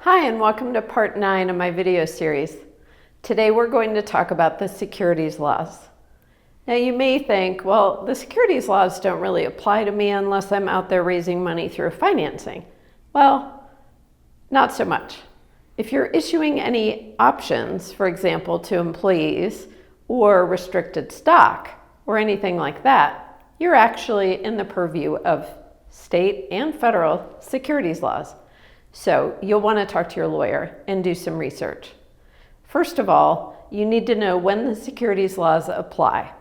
Hi, and welcome to part 9 of my video series. Today we're going to talk about the securities laws. Now you may think, well, the securities laws don't really apply to me unless I'm out there raising money through financing. Well, not so much. If you're issuing any options, for example, to employees or restricted stock or anything like that, you're actually in the purview of state and federal securities laws. So you'll want to talk to your lawyer and do some research. First of all, you need to know when the securities laws apply.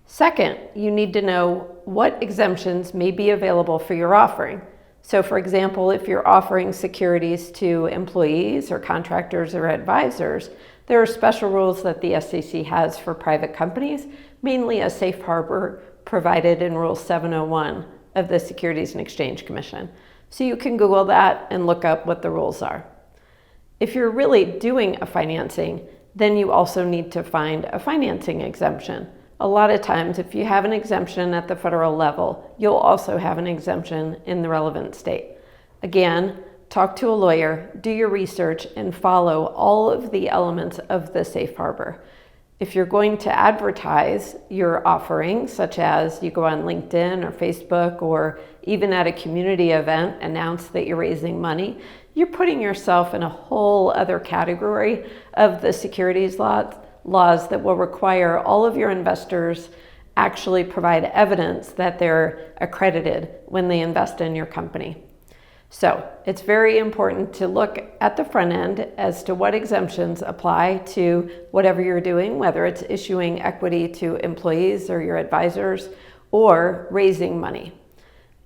Second, you need to know what exemptions may be available for your offering. So for example, if you're offering securities to employees or contractors or advisors, there are special rules that the SEC has for private companies, mainly a safe harbor provided in Rule 701 of the Securities and Exchange Commission. So you can Google that and look up what the rules are. If you're really doing a financing, then you also need to find a financing exemption. A lot of times, if you have an exemption at the federal level, you'll also have an exemption in the relevant state. Again, talk to a lawyer, do your research, and follow all of the elements of the safe harbor. If you're going to advertise your offering, such as you go on LinkedIn or Facebook, or even at a community event, announce that you're raising money, you're putting yourself in a whole other category of the securities laws that will require all of your investors actually provide evidence that they're accredited when they invest in your company. So it's very important to look at the front end as to what exemptions apply to whatever you're doing, whether it's issuing equity to employees or your advisors or raising money.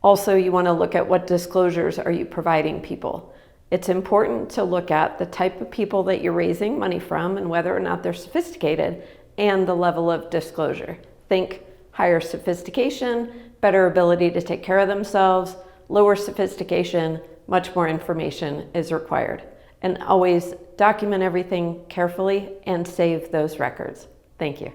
Also, you want to look at what disclosures are you providing people. It's important to look at the type of people that you're raising money from and whether or not they're sophisticated and the level of disclosure. Think higher sophistication, better ability to take care of themselves. Lower sophistication, much more information is required. And always document everything carefully and save those records. Thank you.